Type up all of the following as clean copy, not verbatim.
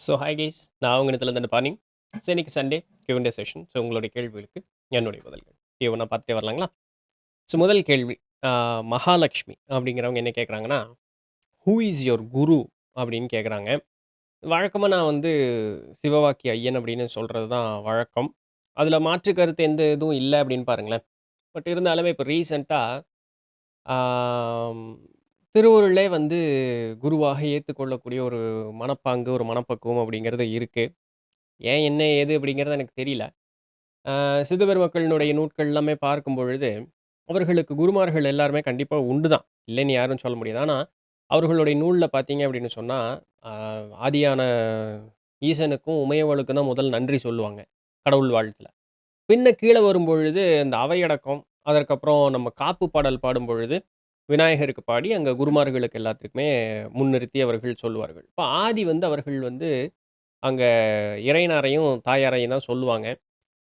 Hi guys, நான் உங்க இடத்துல பாணி. இன்னைக்கு சண்டே Q&A செஷன். உங்களுடைய கேள்விகளுக்கு என்னுடைய பதில்கள் ஒவ்வொன்றா பார்த்துட்டே வரலாங்களா? முதல் கேள்வி, மகாலட்சுமி அப்படிங்கிறவங்க என்ன கேட்குறாங்கன்னா, ஹூ இஸ் யுவர் குரு அப்படின்னு கேட்குறாங்க. வழக்கமாக நான் சிவவாக்கி ஐயன் அப்படின்னு சொல்கிறது தான் வழக்கம். அதில் மாற்று கருத்து எந்த இதுவும் இல்லை அப்படின்னு பாருங்களேன். பட் இருந்தாலுமே இப்போ ரீசெண்டாக திருவருளே குருவாக ஏற்றுக்கொள்ளக்கூடிய ஒரு மனப்பாங்கு, ஒரு மனப்பக்குவம் அப்படிங்கிறது இருக்குது. ஏன், என்ன, ஏது அப்படிங்கிறது எனக்கு தெரியல. சித்தபெருமக்களினுடைய நூட்கள் எல்லாமே பார்க்கும் பொழுது, அவர்களுக்கு குருமார்கள் எல்லாருமே கண்டிப்பா உண்டு தான். இல்லைன்னு யாரும் சொல்ல முடியாது. ஆனா, அவர்களுடைய நூல்ல பார்த்தீங்க அப்படின்னு சொன்னா, அ ஆதியான ஈசனுக்கும், உமையவளுக்கும் தான் முதல் நன்றி சொல்லுவாங்க, கடவுள் வாழ்த்துல. பின்ன கீழ வரும்பொழுது, இந்த அவையடக்கம், அதற்கப்புறம் நம்ம காப்பு பாடல் பாடும்பொழுது, விநாயகருக்கு பாடி, அங்க குருமார்களுக்கு எல்லாத்துக்குமே முன்னிறுத்தி அவர்கள் சொல்லுவார்கள். இப்ப ஆதி அவர்கள் அங்க இறையனாரையும், தாயாரையும் தான் சொல்லுவாங்க.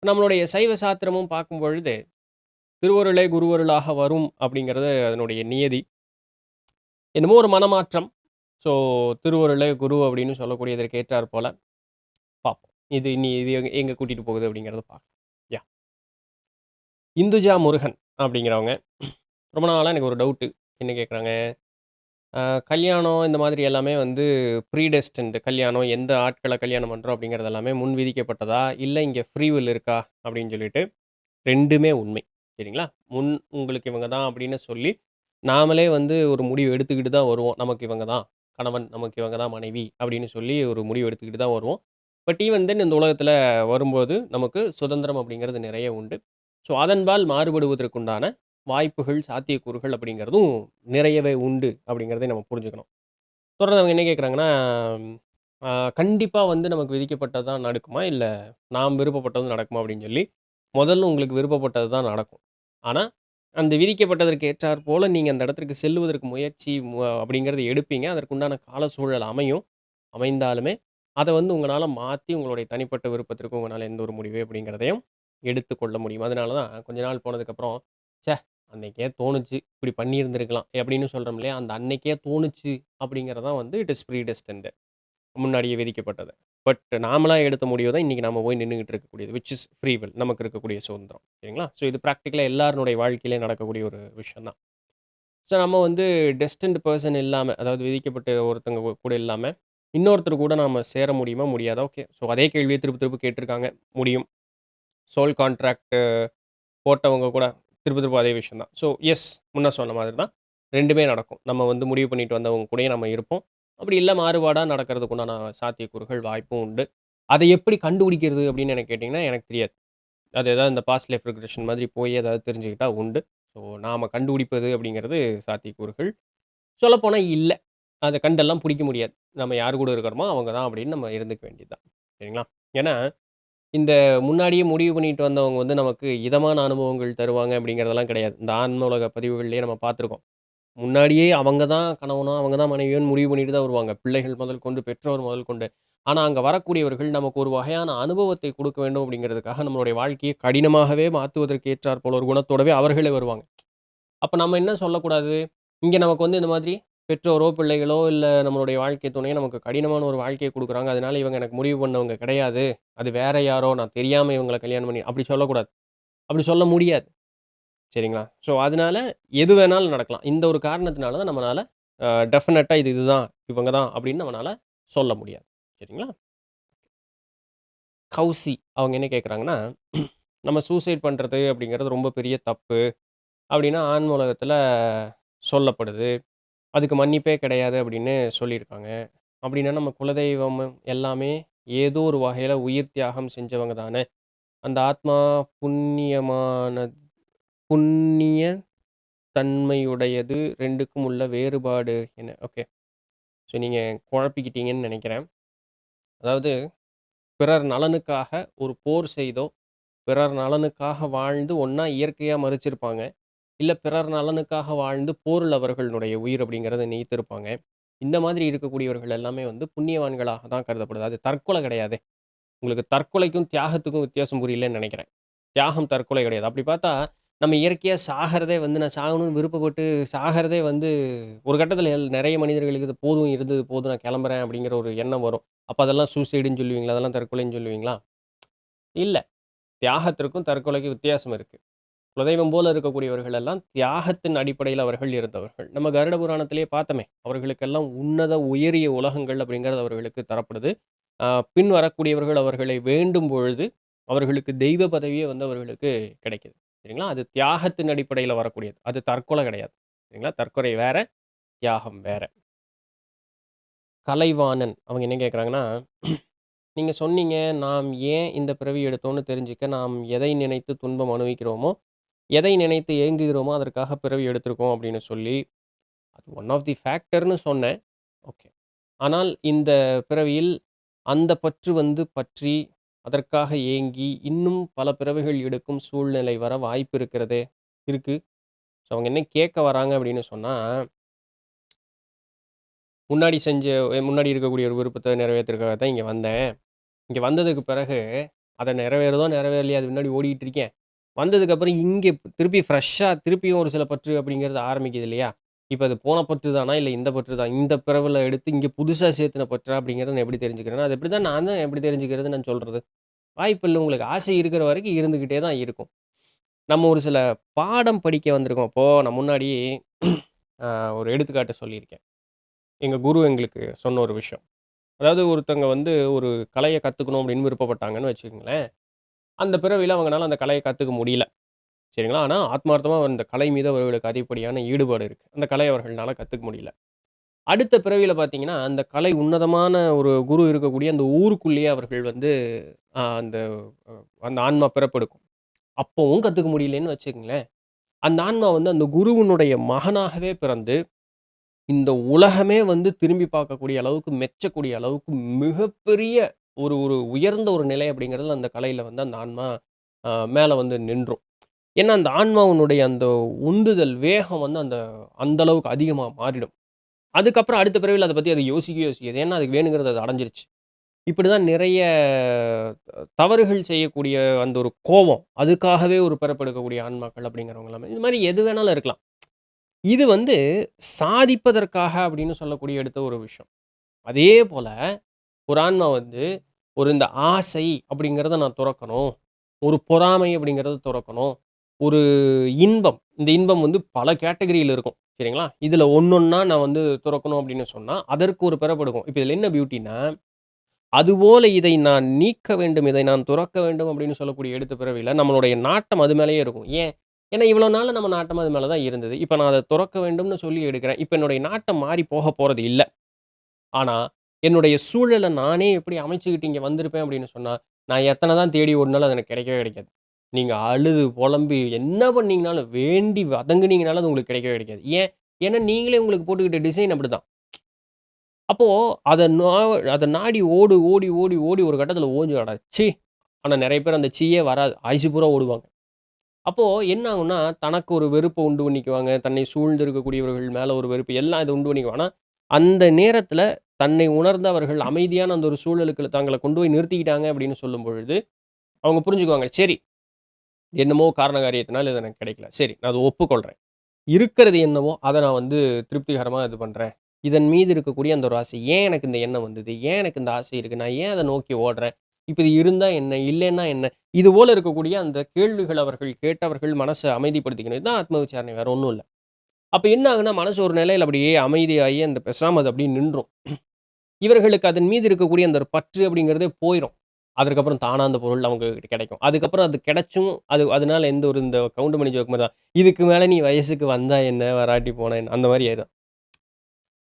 நம்மளுடைய சைவ சாத்திரமும் பார்க்கும் பொழுது, "திருவருளே குருவருளாக வரும்" அப்படிங்கிறது அதனுடைய நியதி. என்னமோ ஒரு மனமாற்றம். ஸோ, "திருவருளே குரு" அப்படின்னு சொல்லக்கூடியதற்கு ஏற்றார் போல பார்ப்போம். இது எங்க எங்க கூட்டிட்டு போகுது அப்படிங்கிறத பார்க்கலாம். யாஹ்! இந்துஜா முருகன் அப்படிங்கிறவங்க, ரொம்ப நாளா எனக்கு ஒரு டவுட்டு. என்ன கேட்குறாங்க, கல்யாணம் இந்த மாதிரி எல்லாமே ப்ரீடெஸ்டின்டு கல்யாணம், எந்த ஆட்கள கல்யாணம் பண்றோம் அப்படிங்கிறது எல்லாமே முன் விதிக்கப்பட்டதா? இல்ல இங்க ஃப்ரீ வில் இருக்கா? அப்படின்னு சொல்லிட்டு 2மே உண்மை. சரிங்களா? உங்களுக்கு இவங்க தான் அப்படின்னு சொல்லி, நாமளே ஒரு முடிவு எடுத்துக்கிட்டு தான் வருவோம். நமக்கு இவங்க தான் கணவன், நமக்கு இவங்க தான் மனைவி அப்படின்னு சொல்லி ஒரு முடிவு எடுத்துக்கிட்டு தான் வருவோம். பட் ஈவன் தென் இந்த உலகத்தில வரும்போது, நமக்கு சுதந்திரம் அப்படிங்கிறது நிறைய உண்டு. ஸோ, அதன்பால் மாறுபடுவதற்குண்டான வாய்ப்புகள், சாத்தியக்கூறுகள் அப்படிங்கிறதும் நிறையவே உண்டு அப்படிங்கிறதை நம்ம புரிஞ்சுக்கணும். தொடர்ந்து அவங்க என்ன கேட்குறாங்கன்னா, அ கண்டிப்பா நமக்கு விதிக்கப்பட்டது தான் நடக்குமா? இல்ல நாம் விருப்பப்பட்டது நடக்குமா? அப்படின்னு சொல்லி, முதல்ல உங்களுக்கு விருப்பப்பட்டது தான் நடக்கும். ஆனா, அந்த விதிக்கப்பட்டதற்கு ஏற்றார் போல நீங்க அந்த இடத்திற்கு செல்லுவதற்கு முயற்சி அப்படிங்கிறத எடுப்பீங்க. அதற்குண்டான கால சூழல் அமையும். அமைந்தாலுமே, அத உங்கனால மாத்தி உங்களுடைய தனிப்பட்ட விருப்பத்திற்கு உங்கனால எந்த ஒரு முடிவு அப்படிங்கிறதையும் எடுத்துக்கொள்ள முடியும். அதனால தான் கொஞ்ச நாள் போனதுக்கப்புறம், "ச்சே! அன்னைக்கே தோணுச்சு. இப்படி பண்ணியிருந்திருக்கலாம்." அப்படின்னு சொல்றோம் இல்லையா? அந்த அன்னைக்கே தோணுச்சு அப்படிங்கிறது தான் இட் இஸ் ப்ரீடெஸ்டின்டு. முன்னாடியே விதிக்கப்பட்டது. பட் நாமளா எடுத்த முடிவு தான் இன்னைக்கு நாம போய் நின்னுகிட்டு இருக்கக்கூடியது. Which is free will. நமக்கு இருக்கக்கூடிய சுதந்திரம். சரிங்களா? ஸோ இது பிராக்டிகலா எல்லாருடைய வாழ்க்கையிலயும் நடக்கக்கூடிய ஒரு விஷயம் தான். ஸோ நம்ம டெஸ்டின்ட் பெர்சன் இல்லாம, அதாவது விதிக்கப்பட்ட ஒருத்தவங்க கூட இல்லாம, இன்னொருத்தர் கூட நாம சேர முடியுமா? முடியாதா? ஓகே. ஸோ அதே கேள்விய திரும்ப திரும்ப கேட்டிருக்காங்க. முடியும். சோல் கான்ட்ராக்ட் போட்டவங்க கூட திரும்ப திரும்ப அதே விஷயம் தான். ஸோ எஸ், முன்ன சொன்ன மாதிரி தான். 2மே நடக்கும். நம்ம முடிவு பண்ணிட்டு வந்தவங்க கூடயே நம்ம இருப்போம். அப்படி இல்ல மாறுபாடா நடக்கிறதுக்கு உண்டான சாத்தியக்கூறுகள், வாய்ப்பும் உண்டு. அதை எப்படி கண்டுபிடிக்கிறது அப்படின்னு எனக்கு கேட்டீங்கன்னா, எனக்கு தெரியாது. அது ஏதாவது இந்த பாஸ்ட் லைஃப் ரிக்ரெஷன் மாதிரி போய் ஏதாவது தெரிஞ்சுக்கிட்டா உண்டு. ஸோ நாம கண்டுபிடிப்பது அப்படிங்கிறது சாத்தியக்கூறுகள். சொல்லப்போனா இல்ல. அத கண்டெல்லாம் புடிக்க முடியாது. நம்ம யார் கூட இருக்கிறோமோ அவங்க தான் அப்படின்னு நம்ம இருந்துக்க வேண்டியது தான். சரிங்களா? ஏன்னா இந்த முன்னாடியே முடிவு பண்ணிட்டு வந்தவங்க நமக்கு இதமான அனுபவங்கள் தருவாங்க அப்படிங்கிறதெல்லாம் கிடையாது. இந்த ஆன்ம உலக பதிவுகள்லயே நம்ம பார்த்துருக்கோம். முன்னாடியே அவங்க தான் கணவனோ, அவங்க தான் மனைவியோன்னு முடிவு பண்ணிட்டு தான் வருவாங்க. பிள்ளைகள் முதல் கொண்டு, பெற்றோர் முதல் கொண்டு. ஆனா, அங்க வரக்கூடியவர்கள் நமக்கு ஒரு வகையான அனுபவத்தை குடுக்க வேண்டும் அப்படிங்கிறதுக்காக நம்மளுடைய வாழ்க்கையை கடினமாகவே மாத்துவதற்கு ஏற்றார் போல ஒரு குணத்தோடவே அவர்களே வருவாங்க. அப்ப நம்ம என்ன சொல்லக்கூடாது? இங்க நமக்கு இந்த மாதிரி பெற்றோரோ, பிள்ளைகளோ இல்ல நம்மளுடைய வாழ்க்கை துணையோ நமக்கு கடினமான ஒரு வாழ்க்கைய குடுக்குறாங்க. அதனால இவங்க எனக்கு முடிவு பண்ணவங்க கிடையாது. அது வேற யாரோ, நான் தெரியாம இவங்கள கல்யாணம் பண்ணி அப்படி சொல்லக்கூடாது. அப்படி சொல்ல முடியாது. சரிங்களா? ஸோ, அதனால எது வேணாலும் நடக்கலாம். இந்த ஒரு காரணத்தினால தான் நம்மனால டெஃபினட்டா இதுதான், இவங்க தான் அப்படின்னு நம்மனால சொல்ல முடியாது. சரிங்களா? கௌசி அவங்க என்ன கேட்குறாங்கன்னா, நம்ம சூசைட் பண்றது அப்படிங்கிறது ரொம்ப பெரிய தப்பு அப்படின்னு ஆன்ம உலகத்தில சொல்லப்படுது. அதுக்கு மன்னிப்பே கிடையாது அப்படின்னு சொல்லியிருக்காங்க. அப்படின்னா நம்ம குலதெய்வம் எல்லாமே ஏதோ ஒரு வகையில உயிர் தியாகம் செஞ்சவங்க தானே! அந்த ஆத்மா புண்ணியமான புண்ணிய தன்மையுடையது 2க்கும் உள்ள வேறுபாடு என்ன? ஓகே. ஸோ நீங்க குழப்பிக்கிட்டீங்கன்னு நெனைக்கிறேன். அதாவது பிறர் நலனுக்காக ஒரு போர் செய்தோ, பிறர் நலனுக்காக வாழ்ந்து ஒண்ணா இயற்கையா மரிச்சிருப்பாங்க. இல்ல பிறர் நலனுக்காக வாழ்ந்து போர்ல அவர்களுடைய உயிர் அப்படிங்கிறத நீத்திருப்பாங்க. இந்த மாதிரி இருக்கக்கூடியவர்கள் எல்லாமே புண்ணியவான்களாக தான் கருதப்படுது. அது தற்கொலை கிடையாதே! உங்களுக்கு தற்கொலைக்கும், தியாகத்துக்கும் வித்தியாசம் புரியலன்னு நெனைக்கிறேன். தியாகம் தற்கொலை கிடையாது. அப்படி பார்த்தா, நம்ம இயற்கையா சாகறதே வந்து நான் சாகணும்னு விருப்பப்பட்டு சாகறதே வந்து ஒரு கட்டத்தில நெறைய மனிதர்களுக்கு இது போதும் இருந்தது போதும் நான் கிளம்புறேன் அப்படிங்கிற ஒரு எண்ணம் வரும். அப்ப அதெல்லாம் சூசைடுன்னு சொல்லுவீங்களா? அதெல்லாம் தற்கொலைன்னு சொல்லுவீங்களா? இல்ல. தியாகத்திற்கும் தற்கொலைக்கும் வித்தியாசம் இருக்கு. குலதெய்வம் போல இருக்கக்கூடியவர்கள் எல்லாம் தியாகத்தின் அடிப்படையில அவர்கள் இருந்தவர்கள். நம்ம கருட புராணத்திலேயே பார்த்தோமே, அவர்களுக்கெல்லாம் உன்னத உயரிய உலகங்கள் அப்படிங்கிறது அவர்களுக்கு தரப்படுது. அ பின் வரக்கூடியவர்கள் அவர்களை வேண்டும் பொழுது, அவர்களுக்கு தெய்வ பதவியே வந்து அவர்களுக்கு கிடைக்குது. சரிங்களா? அது தியாகத்தின் அடிப்படையில வரக்கூடியது. அது தற்கொலை கிடையாது. சரிங்களா? தற்கொலை வேற, தியாகம் வேற. கலைவாணன் அவங்க என்ன கேட்குறாங்கன்னா, நீங்க சொன்னீங்க, நாம் ஏன் இந்த பிறவி எடுத்தோம்னு தெரிஞ்சுக்க, நாம் எதை நினைத்து துன்பம் அனுபவிக்கிறோமோ, எதை நினைத்து ஏங்குகிறோமோ, அதற்காக பிறவி எடுத்திருக்கோம் அப்படின்னு சொல்லி, அது ஒன் ஆஃப் தி ஃபேக்டர்ன்னு சொன்னேன். ஓகே. ஆனால் இந்த பிறவியில் அந்த பற்று வந்து பற்றி, அதற்காக ஏங்கி, இன்னும் பல பிறவிகள் எடுக்கும் சூழ்நிலை வர வாய்ப்பு இருக்கிறதே! இருக்கு. ஸோ அவங்க என்ன கேட்க வராங்க அப்படின்னு சொன்னா, முன்னாடி செஞ்ச முன்னாடி இருக்கக்கூடிய ஒரு விருப்பத்த நிறைவேத்துறதுக்காக தான் இங்க வந்தேன். இங்க வந்ததுக்கு பிறகு, அத நிறைவேறுதோ, நிறைவேறலையோ அது பின்னாடி ஓடிட்டு இருக்கேன். வந்ததுக்கப்புறம் இங்க திருப்பி ஃப்ரெஷ்ஷா திருப்பியும் ஒரு சில பற்று அப்படிங்கிறது ஆரம்பிக்குது இல்லையா? இப்ப அது போன பற்று தானா? இல்ல இந்த பற்று தான். இந்த பிறவில எடுத்து இங்க புதுசா சேர்த்துன பற்றா? அப்படிங்கிறத நான் எப்படி தெரிஞ்சுக்கிறேன்னா, அது எப்படிதான் நான் தான் எப்படி தெரிஞ்சுக்கிறது நான் சொல்றது? வாய்ப்பில்ல. உங்களுக்கு ஆசை இருக்கிற வரைக்கும் இருந்துகிட்டே தான் இருக்கும். நம்ம ஒரு சில பாடம் படிக்க வந்திருக்கோம். இப்போ நான் முன்னாடி அ ஒரு எடுத்துக்காட்டு சொல்லியிருக்கேன். எங்க குரு எங்களுக்கு சொன்ன ஒரு விஷயம். அதாவது ஒருத்தங்க வந்து ஒரு கலைய கத்துக்கணும் அப்படின்னு விருப்பப்பட்டாங்கன்னு வச்சுக்கங்களேன். அந்த பிறவியில அவங்கனால அந்த கலைய கத்துக்க முடியல. சரிங்களா? ஆனா ஆத்மார்த்தமா அந்த கலை மீது அவர்களுக்கு அதிகப்படியான ஈடுபாடு இருக்கு. அந்த கலைய அவர்கள்னால கத்துக்க முடியல. அடுத்த பிறவியில பார்த்தீங்கன்னா, அந்த கலை உன்னதமான ஒரு குரு இருக்கக்கூடிய அந்த ஊருக்குள்ளேயே அவர்கள் வந்து அந்த அ அந்த ஆன்மா பிறப்பெடுக்கும். அப்பவும் கத்துக்க முடியலன்னு வச்சுக்கங்களேன். அந்த ஆன்மா வந்து அந்த குருவினுடைய மகனாகவே பிறந்து, இந்த உலகமே வந்து திரும்பி பார்க்கக்கூடிய அளவுக்கு, மெச்சக்கூடிய அளவுக்கு மிகப்பெரிய ஒரு ஒரு உயர்ந்த ஒரு நிலை அப்படிங்கிறதுல அந்த கலையில வந்து அந்த ஆன்மா மேல வந்து நின்றும். ஏன்னா, அந்த ஆன்மாவினுடைய அந்த உந்துதல், வேகம் வந்து அந்த அந்த அளவுக்கு அதிகமா மாறிடும். அதுக்கப்புறம் அடுத்த பிறவில அத பத்தி அது யோசிக்கவே யோசிக்காது. ஏன்னா, அதுக்கு வேணுங்கிறத அது அடைஞ்சிருச்சு. இப்படிதான் நிறைய தவறுகள் செய்யக்கூடிய அந்த ஒரு கோவம், அதுக்காகவே ஒரு பிறப்பெடுக்கக்கூடிய ஆன்மாக்கள் அப்படிங்கிறவங்க எல்லாமே. இது மாரி எது வேணாலும் இருக்கலாம். இது வந்து சாதிப்பதற்காக அப்படின்னு சொல்லக்கூடிய எடுத்த ஒரு விஷயம். அதே போல ஒரு ஆன்மா வந்து ஒரு இந்த ஆசை அப்படிங்கிறத நான் துறக்கணும். ஒரு பொறாமை அப்படிங்கிறத துறக்கணும். ஒரு இன்பம். இந்த இன்பம் வந்து பல கேட்டகரியில இருக்கும். சரிங்களா? இதுல ஒண்ணொண்ணா நான் வந்து துறக்கணும் அப்படின்னு சொன்னா, அதற்கு ஒரு பிறப்பெடுக்கும். இப்ப இதுல என்ன பியூட்டின்னா, அதுபோல இதை நான் நீக்க வேண்டும், இதை நான் துறக்க வேண்டும் அப்படின்னு சொல்லக்கூடிய எடுத்த பிறவில நம்மளுடைய நாட்டம் அது மேலேயே இருக்கும். ஏன்? ஏன்னா இவ்வளோ நாளா நம்ம நாட்டம் அது மேல தான் இருந்தது. இப்ப நான் அத துறக்க வேண்டும்னு சொல்லி எடுக்கிறேன். இப்ப என்னுடைய நாட்டம் மாறி போக போறது இல்ல. ஆனா, என்னுடைய சூழல நானே எப்படி அமைச்சுக்கிட்டு இங்க வந்திருப்பேன் அப்படின்னு சொன்னா, நான் எத்தன தான் தேடி ஓடுனாலும் அது எனக்கு கிடைக்கவே கிடைக்காது. நீங்க அழுது, பொலம்பி என்ன பண்ணீங்கனாலும், வேண்டி வதங்குனீங்கனாலும் அது உங்களுக்கு கிடைக்கவே கிடைக்காது. ஏன்? ஏன்னா நீங்களே உங்களுக்கு போட்டுக்கிட்ட டிசைன் அப்படிதான். அப்போ அத நா அத நாடி ஓடு, ஓடி, ஓடி, ஓடி ஒரு கட்டத்தில ஓஞ்சு ச்சீ! ஆனா நெறைய பேர் அந்த ச்சீயே வராது. ஆயுசு பூரா ஓடுவாங்க. அப்போ என்ன ஆகும்னா, தனக்கு ஒரு வெறுப்ப உண்டு பண்ணிக்குவாங்க. தன்னை சூழ்ந்து இருக்கக்கூடியவர்கள் மேல ஒரு வெறுப்பு எல்லாம் இத உண்டு பண்ணிக்குவாங்க. ஆனா, அந்த நேரத்தில தன்னை உணர்ந்து அவர்கள் அமைதியான அந்த ஒரு சூழலுக்கு தங்கள கொண்டு போய் நிறுத்திக்கிட்டாங்க அப்படின்னு சொல்லும் பொழுது, அவங்க புரிஞ்சுக்குவாங்க. சரி, என்னமோ காரண காரியத்தினால இது எனக்கு கிடைக்கல. சரி, நான் அத ஒப்புக்கொள்றேன். இருக்கிறது என்னவோ, அத நான் வந்து திருப்திகரமா இது பண்றேன். இதன் மீது இருக்கக்கூடிய அந்த ஒரு ஆசை. ஏன் எனக்கு இந்த எண்ணம் வந்தது? ஏன் எனக்கு இந்த ஆசை இருக்கு? நான் ஏன் அத நோக்கி ஓடுறேன்? இப்ப இது இருந்தா என்ன? இல்லன்னா என்ன? இது போல இருக்கக்கூடிய அந்த கேள்விகள் அவர்கள் கேட்டவர்கள் மனச அமைதிப்படுத்திக்கணும். இதுதான் ஆத்ம விசாரணை. வேற ஒண்ணும் இல்ல. அப்ப என்ன ஆகும்னா, மனசு ஒரு நிலையில அப்படியே அமைதியாகி அந்த பேசாம அது அப்படியே நின்றும். இவர்களுக்கு அதன் மீது இருக்கக்கூடிய அந்த ஒரு பற்று அப்படிங்கிறதே போயிரும். அதற்கப்புறம் தானா அந்த பொருள் அவங்ககிட்ட கிடைக்கும். அதுக்கப்புறம் அது கிடைச்சும், அதனால எந்த ஒரு இந்த கவுண்டமணி ஜோக் மாரி தான். "இதுக்கு மேல நீ வயசுக்கு வந்தா என்ன? வராட்டி போனா என்ன?" அந்த மாரி ஆயிரும்.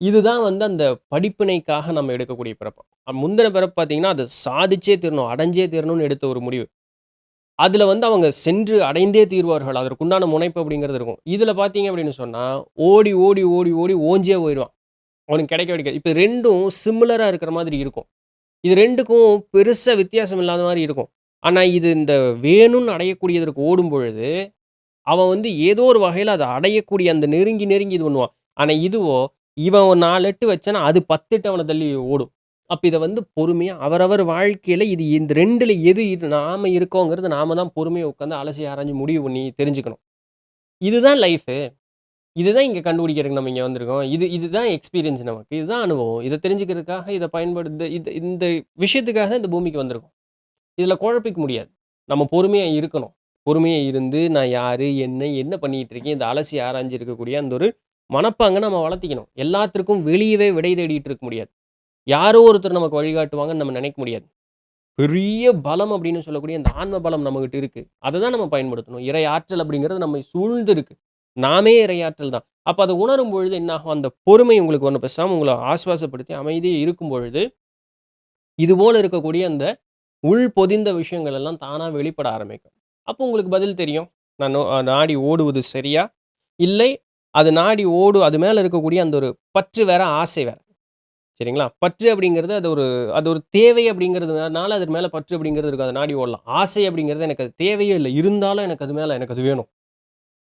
இதுதான் வந்து அந்த படிப்பினைக்காக நம்ம எடுக்கக்கூடிய பிறப்பு. முந்தின பிறப்பு பார்த்தீங்கன்னா, அது சாதிச்சே தீரணும், அடைஞ்சே தீரணும்னு எடுத்த ஒரு முடிவு. அதுல வந்து அவங்க சென்று அடைந்தே தீருவார்கள். அதற்குண்டான முனைப்பு அப்படிங்கிறது இருக்கும். இதுல பார்த்தீங்க அப்படின்னு சொன்னா, ஓடி, ஓடி, ஓடி, ஓடி ஓஞ்சே போயிருவான். அவனுக்கு கிடைக்கவே கிடைக்காது. இப்ப 2ம் சிமிலரா இருக்கிற மாதிரி இருக்கும். இது 2க்கும் பெருசா வித்தியாசம் இல்லாத மாரி இருக்கும். ஆனா, இது இந்த வேணும்னு அடையக்கூடியதற்கு ஓடும்பொழுது, அவன் வந்து ஏதோ ஒரு வகையில அத அடையக்கூடிய அந்த நெருங்கி, நெருங்கி இது பண்ணுவான். ஆனா இதுவோ, இவன் ஒரு 4 எட்டு வச்சானா, அது 10 எட்டு அவன தள்ளி ஓடும். அப்ப இத வந்து பொறுமையா அவரவர் வாழ்க்கையில இது இந்த 2ல எது நாம இருக்கோங்கிறத நாம தான் பொறுமையா உட்கார்ந்து அலசி ஆராய்ஞ்சு முடிவு பண்ணி தெரிஞ்சுக்கணும். இதுதான் லைஃபு. இதுதான் இங்க கண்டுபிடிக்கிறதுக்கு நம்ம இங்க வந்திருக்கோம். இதுதான் எக்ஸ்பீரியன்ஸ் நமக்கு. இதுதான் அனுபவம். இத தெரிஞ்சுக்கிறதுக்காக இத பயன்படுத்த இந்த விஷயத்துக்காக தான் இந்த பூமிக்கு வந்திருக்கோம். இதுல குழப்பிக்க முடியாது. நம்ம பொறுமையா இருக்கணும். பொறுமையா இருந்து நான் யாரு? என்ன பண்ணிட்டு இருக்கேன்? இத அலசி ஆராய்ஞ்சு இருக்கக்கூடிய அந்த ஒரு மனப்பாங்க நம்ம வளர்த்திக்கணும். எல்லாத்திற்கும் வெளியவே விடை தேடிட்டு இருக்க முடியாது. யாரோ ஒருத்தர் நமக்கு வழிகாட்டுவாங்கன்னு நம்ம நினைக்க முடியாது. பெரிய பலம் அப்படின்னு சொல்லக்கூடிய அந்த ஆன்ம பலம் நம்மகிட்ட இருக்கு. அத தான் நம்ம பயன்படுத்தணும். இறை ஆற்றல் அப்படிங்கிறது நம்மை சூழ்ந்து இருக்கு. நாமே இறையாற்றல் தான். அப்ப அத உணரும் பொழுது என்னாகும்? அந்த பொறுமை உங்களுக்கு ஒண்ணு பேசாம உங்கள ஆசுவாசப்படுத்தி அமைதியா இருக்கும் பொழுது, இது போல இருக்கக்கூடிய அந்த உள் பொதிந்த விஷயங்கள் எல்லாம் தானா வெளிப்பட ஆரம்பிக்கும். அப்போ உங்களுக்கு பதில் தெரியும். நான் நாடி ஓடுவது சரியா? இல்லை அது நாடி அது மேல இருக்கக்கூடிய அந்த ஒரு பற்று வேற, ஆசை வேற. சரிங்களா? பற்று அப்படிங்கிறது அது ஒரு தேவை அப்படிங்கிறதுனால அது மேல பற்று அப்படிங்கிறது இருக்கும். அத நாடி ஓடலாம். ஆசை அப்படிங்கிறது எனக்கு அது தேவையே இல்ல. இருந்தாலும் எனக்கு அது வேணும்.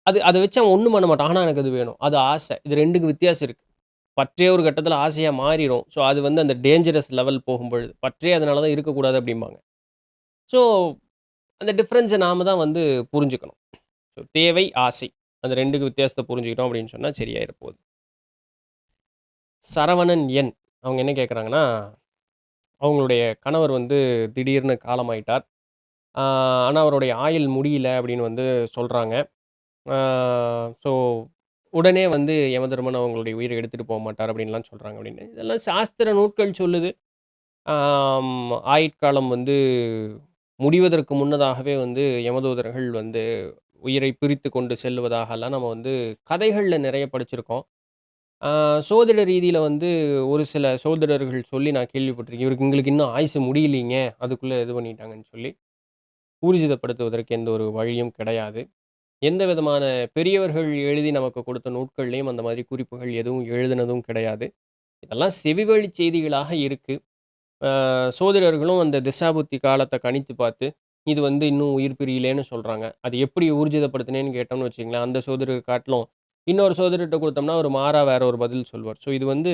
அத வச்சு அவன் ஒண்ணும் பண்ண மாட்டான். ஆனா எனக்கு அது வேணும். அது ஆசை. இது 2க்கும் வித்தியாசம் இருக்கு. பற்றே ஒரு கட்டத்தில ஆசையா மாறிரும். ஸோ அது வந்து அந்த டேஞ்சரஸ் லெவல் போகும்பொழுது. பற்றே அதனால தான் இருக்கக்கூடாது அப்படிம்பாங்க. ஸோ அந்த டிஃபரன்ஸ நாம தான் வந்து புரிஞ்சுக்கணும். ஸோ தேவை, ஆசை. அந்த 2க்கு வித்தியாசத்த புரிஞ்சுக்கிட்டோம் அப்படின்னு சொன்னா சரியாயிற போகுது. சரவணன் என். அவங்க என்ன கேட்குறாங்கன்னா, அவங்களுடைய கணவர் வந்து திடீர்னு காலமாயிட்டார். ஆ ஆனா அவருடைய ஆயுள் முடியல அப்படின்னு வந்து சொல்றாங்க. ஆ ஸோ உடனே வந்து யமதர்மன் அவங்களுடைய உயிர எடுத்துட்டு போமாட்டார் அப்படின்லாம் சொல்றாங்க அப்படின்னு. இதெல்லாம் சாஸ்திர நூட்கள் சொல்லுது. ஆயுட்காலம் வந்து முடிவதற்கு முன்னதாகவே வந்து யமதூதர்கள் வந்து உயிரை பிரித்து கொண்டு செல்வதாகலாம் நம்ம வந்து கதைகள்ல நிறைய படிச்சிருக்கோம். ஆ சோதிட ரீதியில வந்து ஒரு சில சோதிடர்கள் சொல்லி நான் கேள்விப்பட்டிருக்கேன். எங்களுக்கு இன்னும் ஆயுசு முடியலீங்க. அதுக்குள்ள இது பண்ணிட்டாங்கன்னு சொல்லி. ஊர்ஜிதப்படுத்துவதற்கு எந்த ஒரு வழியும் கிடையாது. எந்த விதமான பெரியவர்கள் எழுதி நமக்கு கொடுத்த நூட்கள்லயும் அந்த மாதிரி குறிப்புகள் எதுவும் எழுதினதும் கிடையாது. இதெல்லாம் செவிவழி செய்திகளாக இருக்கு. சோதிடர்களும் அந்த திசாபுத்தி காலத்த கணித்து பார்த்து, இது வந்து இன்னும் உயிர் பிரியலேன்னு சொல்றாங்க. அது எப்படி ஊர்ஜிதப்படுத்தினேன்னு கேட்டோம்னு வச்சுக்கங்களேன், அந்த சோதிடர் காட்டிலும் இன்னொரு சோதிடர்ட்ட குடுத்தோம்னா, ஒரு மாறா வேற ஒரு பதில் சொல்வார். ஸோ இது வந்து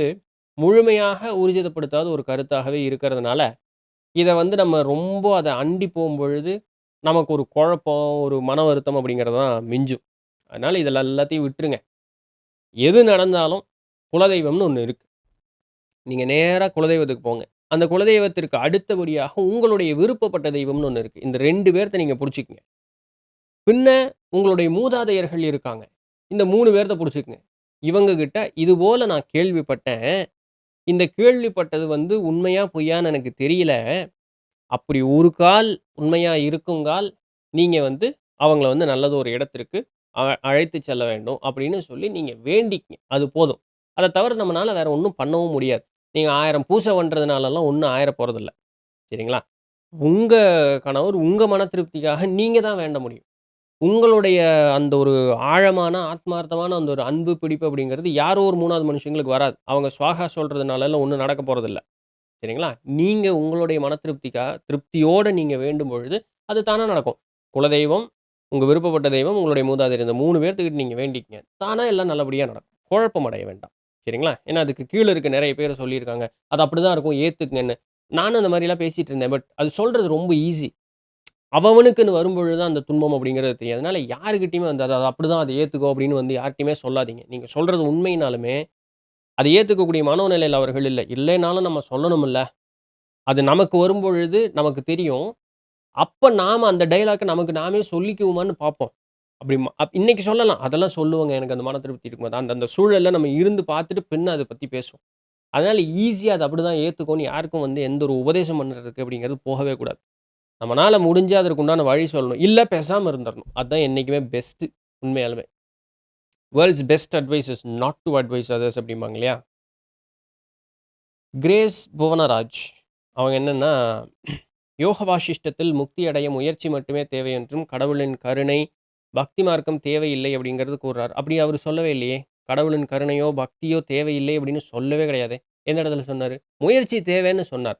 முழுமையாக ஊர்ஜிதப்படுத்தாத ஒரு கருத்தாகவே இருக்கிறதுனால, இத வந்து நம்ம ரொம்ப அத அண்டி போம்பொழுது, நமக்கு ஒரு குழப்பம், ஒரு மன வருத்தம் அப்படிங்கிறது தான் மிஞ்சும். அதனால இதுல எல்லாத்தையும் விட்டுருங்க. எது நடந்தாலும் குலதெய்வம்னு ஒண்ணு இருக்கு. நீங்க நேரா குலதெய்வத்துக்கு போங்க. அந்த குலதெய்வத்திற்கு அடுத்தபடியாக உங்களுடைய விருப்பப்பட்ட தெய்வம்னு ஒண்ணு இருக்கு. இந்த 2 பேர்த்த நீங்க புடிச்சுக்கங்க. பின்ன உங்களுடைய மூதாதையர்கள் இருக்காங்க. இந்த 3 பேர்த்த புடிச்சுக்கங்க. இவங்க கிட்ட இது போல நான் கேள்விப்பட்டேன். இந்த கேள்விப்பட்டது வந்து உண்மையா, பொய்யான்னு எனக்கு தெரியல. அப்படி ஒரு கால் உண்மையா இருக்குங்கால், நீங்க வந்து அவங்கள வந்து நல்லது ஒரு இடத்திற்கு அழைத்து செல்ல வேண்டும் அப்படின்னு சொல்லி நீங்க வேண்டிக்கங்க. அது போதும். அத தவிர நம்மனால வேற ஒண்ணும் பண்ணவும் முடியாது. நீங்க 1000 பூசை பண்றதுனாலலாம் ஒண்ணும் ஆயிற போறதில்ல. சரிங்களா? உங்க கணவர் உங்க மன திருப்திக்காக நீங்க தான் வேண்ட முடியும். உங்களுடைய அந்த ஒரு ஆழமான, ஆத்மார்த்தமான அந்த ஒரு அன்பு, பிடிப்பு அப்படிங்கிறது யாரோ ஒரு 3வது மனுஷங்களுக்கு வராது. அவங்க ஸ்வாகா சொல்றதுனாலலாம் ஒண்ணும் நடக்க போறதில்ல. சரிங்களா? நீங்க உங்களுடைய மன திருப்தியோட நீங்க வேண்டும் பொழுது, அது தானா நடக்கும். குலதெய்வம், உங்க விருப்பப்பட்ட தெய்வம், உங்களுடைய மூதாதையர் இந்த 3 பேர்த்துக்கிட்ட நீங்க வேண்டிக்கங்க. தானா எல்லாம் நல்லபடியா நடக்கும். குழப்பம் அடைய வேண்டாம். சரிங்களா? ஏன்னா அதுக்கு கீழ இருக்க நெறைய பேர் சொல்லியிருக்காங்க. அது அப்படிதான் இருக்கும் ஏத்துக்கங்கன்னு. நானும் அந்த மாரிலாம் பேசிட்டு இருந்தேன். பட் அது சொல்றது ரொம்ப ஈஸி. அவனவனுக்குன்னு வரும்பொழுது தான் அந்த துன்பம் அப்படிங்கிறது தெரியும். அதனால யாருகிட்டயுமே வந்து அது அப்படிதான் அத ஏத்துக்கோ அப்படின்னு வந்து யார்ட்டயுமே சொல்லாதீங்க. நீங்க சொல்றது உண்மைனாலுமே, அத ஏத்துக்கக்கூடிய மனோநிலையில அவர்கள் இல்ல. இல்லைனாலும் நம்ம சொல்லணும்ல. அது நமக்கு வரும்பொழுது நமக்கு தெரியும். அப்ப நாம அந்த டயலாக்க நமக்கு நாமே சொல்லிக்குவோமான்னு பார்ப்போம். அப்படி இன்னைக்கு சொல்லலாம். அதெல்லாம் சொல்லுவேங்க எனக்கு அந்த மன திருப்தி இருக்கும்போது. அந்த அந்த சூழல்ல நம்ம இருந்து பார்த்துட்டு பின்ன அத பத்தி பேசுவோம். அதனால ஈஸியா அத அப்படிதான் ஏத்துக்கோன்னு யாருக்கும் வந்து எந்த ஒரு உபதேசம் பண்றதுக்கு அப்படிங்கிறது போகவே கூடாது. நம்மனால முடிஞ்சா அதற்கு உண்டான வழி சொல்லணும். இல்ல பேசாம இருந்துறணும். அதான் என்னைக்குமே பெஸ்ட்டு உண்மையாலுமே. World's best advice is not to advise others அப்படிம்பாங்க இல்லையா? கிரேஸ் புவனராஜ் அவங்க என்னன்னா யோக வாசிஷ்டத்தில் முக்தி அடைய முயற்சி மட்டுமே தேவை என்றும், கடவுளின் கருணை, பக்தி மார்க்கம் தேவையில்லை அப்படிங்கிறது கூறுறார். அப்படி அவரு சொல்லவே இல்லையே! கடவுளின் கருணையோ, பக்தியோ தேவையில்லை அப்படின்னு சொல்லவே கிடையாதே! எந்த இடத்துல சொன்னாரு? முயற்சி தேவைன்னு சொன்னார்.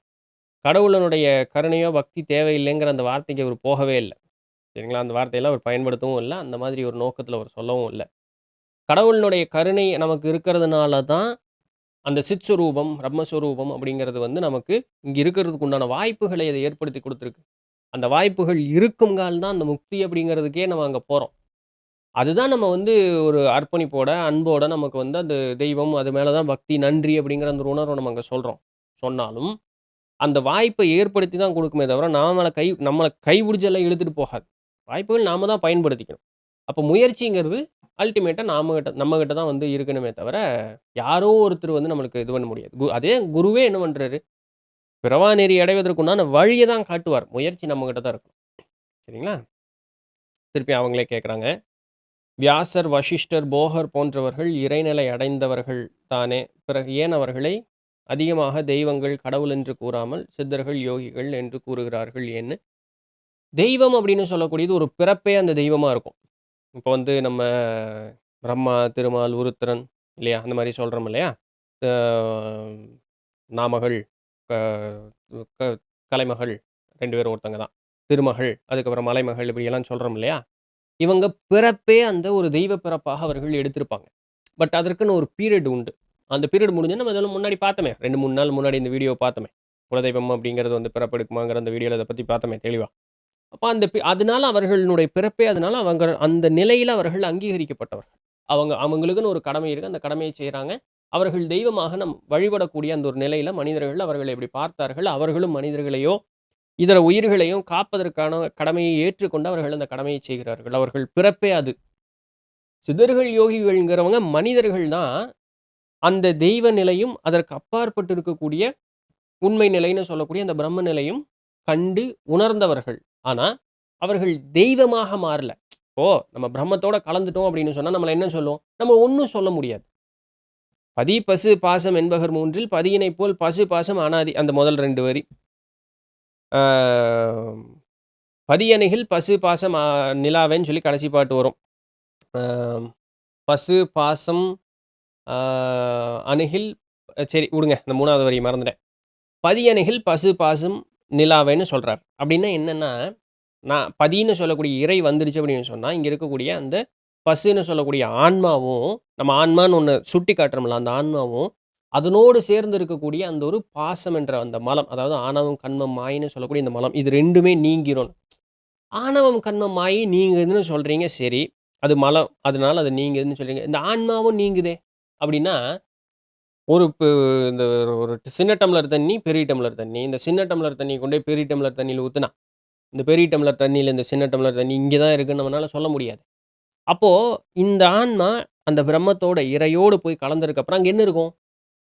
கடவுளினுடைய கருணையோ, பக்தி தேவையில்லைங்கிற அந்த வார்த்தைக்கு அவரு போகவே இல்ல. சரிங்களா? அந்த வார்த்தையெல்லாம் அவர் பயன்படுத்தவும் இல்ல. அந்த மாதிரி ஒரு நோக்கத்துல அவர் சொல்லவும் இல்ல. கடவுளினுடைய கருணை நமக்கு இருக்கிறதுனால தான் அந்த சிற்சுரூபம், பிரம்மஸ்வரூபம் அப்படிங்கிறது வந்து நமக்கு இங்க இருக்கிறதுக்கு உண்டான வாய்ப்புகளை அது ஏற்படுத்தி குடுத்திருக்கு. அந்த வாய்ப்புகள் இருக்குங்கால் தான் அந்த முக்தி அப்படிங்கிறதுக்கே நம்ம அங்க போறோம். அதுதான் நம்ம வந்து ஒரு அர்ப்பணிப்போட, அன்போட நமக்கு வந்து அந்த தெய்வம், அது மேல தான் பக்தி, நன்றி அப்படிங்கிற அந்த உணர்வ நம்ம அங்க சொல்றோம். சொன்னாலும், அந்த வாய்ப்ப ஏற்படுத்தி தான் குடுக்குமே தவிர, நம்மள கை புடிச்செல்லாம் இழுத்துட்டு போகாது. வாய்ப்புகள் நாம தான் பயன்படுத்திக்கணும். அப்ப முயற்சிங்கிறது அல்டிமேட்டா நம்மகிட்ட தான் வந்து இருக்கணுமே தவிர, யாரோ ஒருத்தர் வந்து நம்மளுக்கு இது பண்ண முடியாது. அதே குருவே என்ன பண்றாரு? பிறவா நெறி அடைவதற்குண்டான வழிய தான் காட்டுவார். முயற்சி நம்மகிட்ட தான் இருக்கணும். சரிங்களா? திருப்பி அவங்களே கேட்குறாங்க. வியாசர், வசிஷ்டர், போகர் போன்றவர்கள் இறைநிலை அடைந்தவர்கள் தானே! பிறகு ஏன் அவர்களை அதிகமாக தெய்வங்கள், கடவுள் என்று கூறாமல் சித்தர்கள், யோகிகள் என்று கூறுகிறார்கள் ஏன்னு? தெய்வம் அப்படின்னு சொல்லக்கூடியது ஒரு பிறப்பே அந்த தெய்வமா இருக்கும். இப்போ வந்து நம்ம பிரம்மா, திருமால், உருத்திரன் இல்லையா? அந்த மாரி சொல்றோம் இல்லையா? அ நாமகள், க க கலைமகள் 2 பேரும் ஒருத்தங்க தான். திருமகள், அதுக்கப்புறம் மலைமகள் இப்படியெல்லாம் சொல்றோம் இல்லையா? இவங்க பிறப்பே அந்த ஒரு தெய்வ பிறப்பாக அவர்கள் எடுத்திருப்பாங்க. பட் அதற்குன்னு ஒரு பீரியட் உண்டு. அந்த பீரியட் முடிஞ்சோனே நம்ம இதெல்லாம் முன்னாடி பார்த்தோமே. 2, 3 நாள் முன்னாடி இந்த வீடியோ பார்த்தோமே. குலதெய்வம் அப்படிங்கிறது வந்து பிறப்பெடுக்குமாங்கிற அந்த வீடியோல இத பத்தி பார்த்தோமே தெளிவா. அப்ப அந்த அதனால அவர்களுடைய பிறப்பே அதனால அவங்க அந்த நிலையில அவர்கள் அங்கீகரிக்கப்பட்டவர்கள். அவங்களுக்குன்னு ஒரு கடமை இருக்கு. அந்த கடமையை செய்றாங்க. அவர்கள் தெய்வமாக வழிபடக்கூடிய அந்த ஒரு நிலையில மனிதர்கள் அவர்களை இப்படி பார்த்தார்கள். அவர்களும் மனிதர்களையோ, இதர உயிர்களையும் காப்பதற்கான கடமையை ஏற்றுக்கொண்டு அவர்கள் அந்த கடமையை செய்கிறார்கள். அவர்கள் பிறப்பே அது. சித்தர்கள், யோகிகள்ங்கிறவங்க மனிதர்கள் தான். அந்த தெய்வ நிலையும், அதற்கு அப்பாற்பட்டு இருக்கக்கூடிய உண்மை நிலைன்னு சொல்லக்கூடிய அந்த பிரம்ம நிலையும் கண்டு உணர்ந்தவர்கள். ஆனா, அவர்கள் தெய்வமாக மாறல. இப்போ நம்ம பிரம்மத்தோட கலந்துட்டோம் அப்படின்னு சொன்னா, நம்மள என்ன சொல்லும்? நம்ம ஒண்ணும் சொல்ல முடியாது. "பதி, பசு, பாசம் என்பகர் மூன்றில் பதியினைப் போல் பசு பாசம் அனாதி" அந்த முதல் 2 வரி. ஆ "பதியணிகில் பசு பாசம் நிலாவேன்னு" சொல்லி கடைசி பாட்டு வரும். ஆ பசு, பாசம், ஆ அணிகில் சரி விடுங்க. இந்த 3வது வரிய மறந்துட்டேன். "பதியணிகில் பசு பாசம் நிலாவேன்னு" சொல்றார். அப்படின்னா என்னன்னா, நான் பதின்னு சொல்லக்கூடிய இறை வந்துருச்சு அப்படின்னு சொன்னா, இங்க இருக்கக்கூடிய அந்த பசுன்னு சொல்லக்கூடிய ஆன்மாவும், நம்ம ஆன்மான்னு ஒண்ணு சுட்டி காட்டுறோம்ல, அந்த ஆன்மாவும், அதனோடு சேர்ந்து இருக்கக்கூடிய அந்த ஒரு பாசம் என்ற அந்த மலம், அதாவது ஆணவம், கன்மம், மாயைன்னு சொல்லக்கூடிய இந்த மலம், இது 2மே நீங்கிரும். ஆணவம், கன்மம், மாயை நீங்குதுன்னு சொல்றீங்க சரி. அது மலம். அதனால அது நீங்குதுன்னு சொல்றீங்க. இந்த ஆன்மாவும் நீங்குதே! அப்படின்னா, ஒரு இந்த ஒரு சின்ன டம்ளர் தண்ணி, பெரிய டம்ளர் தண்ணி. இந்த சின்ன டம்ளர் தண்ணிய கொண்டு போய் பெரிய டம்ளர் தண்ணியில ஊத்துனா, இந்த பெரிய டம்ளர் தண்ணியில இந்த சின்ன டம்ளர் தண்ணி இங்க தான் இருக்குன்னு நம்மனால சொல்ல முடியாது. அப்போ இந்த ஆன்மா அந்த பிரம்மத்தோட இறையோடு போய் கலந்ததுக்கு அப்புறம் அங்க என்ன இருக்கும்?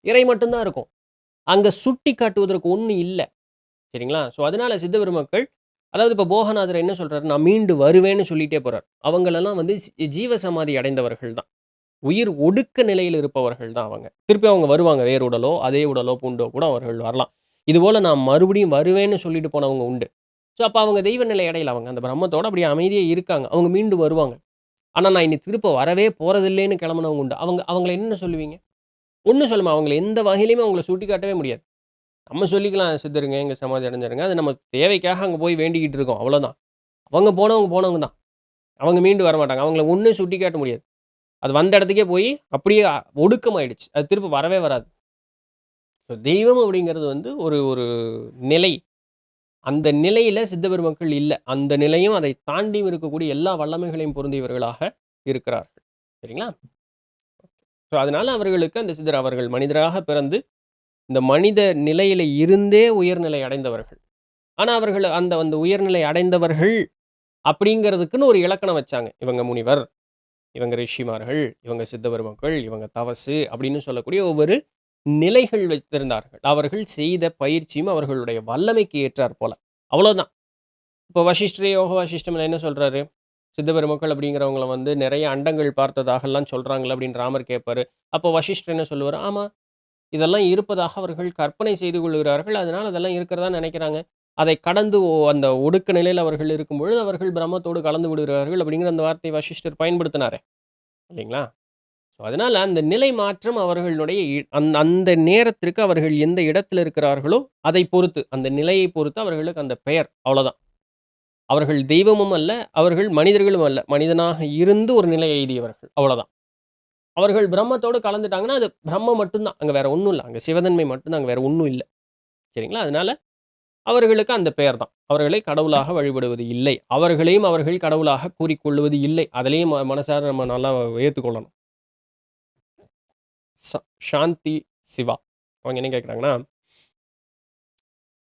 இறை மட்டும் தான் இருக்கும். அங்க சுட்டி காட்டுவதற்கு ஒண்ணும் இல்ல. சரிங்களா? ஸோ அதனால சித்த பெருமக்கள் அதாவது இப்ப போகநாதர் என்ன சொல்றாரு, நான் மீண்டு வருவேன்னு சொல்லிட்டே போறார். அவங்களெல்லாம் வந்து ஜீவ சமாதி அடைந்தவர்கள் தான். உயிர் ஒடுக்க நிலையில் இருப்பவர்கள் தான் அவங்க. திருப்பி அவங்க வருவாங்க. வேறு உடலோ, அதே உடலோ, பூண்டோ கூட அவர்கள் வரலாம். இதுபோல நான் மறுபடியும் வருவேன்னு சொல்லிட்டு போனவங்க உண்டு. ஸோ அப்ப அவங்க தெய்வ நிலை அடையல. அவங்க அந்த பிரம்மத்தோட அப்படியே அமைதியா இருக்காங்க. அவங்க மீண்டு வருவாங்க. ஆனா நான் இனி திருப்ப வரவே போறதில்லேன்னு கிளம்புனவங்க உண்டு. அவங்கள என்ன சொல்லுவீங்க? ஒண்ணும் சொல்ல அவங்கள எந்த வகையிலயுமே அவங்கள சுட்டிக்காட்டவே முடியாது. நம்ம சொல்லிக்கலாம் சித்தருங்க, இங்க சமாதி அடைஞ்சாருங்க. அது நம்ம தேவைக்காக அங்க போய் வேண்டிக்கிட்டு இருக்கோம். அவ்வளோதான். அவங்க போனவங்க போனவங்க தான். அவங்க மீண்டு வரமாட்டாங்க. அவங்கள ஒண்ணும் சுட்டிக்காட்ட முடியாது. அது வந்த இடத்துக்கே போய் அப்படியே ஒடுக்கமாயிடுச்சு. அது திரும்ப வரவே வராது. தெய்வம் அப்படிங்கிறது வந்து ஒரு ஒரு நிலை. அந்த நிலையில சித்த பெருமக்கள் இல்ல. அந்த நிலையும் அதை தாண்டியும் இருக்கக்கூடிய எல்லா வல்லமைகளையும் பொருந்தியவர்களாக இருக்கிறார்கள். சரிங்களா? ஸோ அதனால அவர்களுக்கு அந்த சித்தர் அவர்கள் மனிதராக பிறந்து, இந்த மனித நிலையில இருந்தே உயர்நிலை அடைந்தவர்கள். ஆனா அவர்கள் அந்த அந்த உயர்நிலை அடைந்தவர்கள் அப்படிங்கிறதுக்குன்னு ஒரு இலக்கணம் வச்சாங்க. இவங்க முனிவர், இவங்க ரிஷிமார்கள், இவங்க சித்த பெருமக்கள், இவங்க தவசு அப்படின்னு சொல்லக்கூடிய ஒவ்வொரு நிலைகள் வைத்திருந்தார்கள். அவர்கள் செய்த பயிற்சியும் அவர்களுடைய வல்லமைக்கு ஏற்றார் போல. அவ்வளோதான். இப்போ வசிஷ்டர் யோக வாசிஷ்டம்ல என்ன சொல்றாரு? சித்த பெருமக்கள் அப்படிங்கிறவங்கள வந்து நெறைய அண்டங்கள் பார்த்ததாகலாம் சொல்றாங்கல்ல அப்படின்னு ராமர் கேட்பாரு. அப்போ வசிஷ்டர் என்ன சொல்லுவாரு? ஆமா. இதெல்லாம் இருப்பதாக அவர்கள் கற்பனை செய்து கொள்கிறார்கள். அதனால அதெல்லாம் இருக்கிறதா நினைக்கிறாங்க. அதை கடந்து அந்த ஒடுக்க நிலையில அவர்கள் இருக்கும்பொழுது, அவர்கள் பிரம்மத்தோடு கலந்து விடுகிறார்கள் அப்படிங்கிற அந்த வார்த்தையை வசிஷ்டர் பயன்படுத்தினாரே. இல்லைங்களா? ஸோ அதனால அந்த நிலை மாற்றம் அவர்களுடைய அந்த நேரத்திற்கு அவர்கள் எந்த இடத்துல இருக்கிறார்களோ, அதை பொறுத்து, அந்த நிலையை பொறுத்து அவர்களுக்கு அந்த பெயர். அவ்வளோதான். அவர்கள் தெய்வமும் அல்ல, அவர்கள் மனிதர்களும் அல்ல. மனிதனாக இருந்து ஒரு நிலை எய்தியவர்கள். அவ்வளோதான். அவர்கள் பிரம்மத்தோடு கலந்துட்டாங்கன்னா, அது பிரம்மம் மட்டும் தான். அங்க வேற ஒண்ணும் இல்ல. அங்க சிவதன்மை மட்டும் தான். அங்க வேற ஒண்ணும் இல்ல. சரிங்களா? அதனால அவர்களுக்கு அந்த பெயர் தான். அவர்களை கடவுளாக வழிபடுவது இல்லை. அவர்களையும் அவர்கள் கடவுளாக கூறிக்கொள்வது இல்லை. அதிலேயும் மனசார நம்ம நல்லா ஏத்துக்கொள்ளணும். ச சாந்தி சிவா. அவங்க என்ன கேட்குறாங்கன்னா,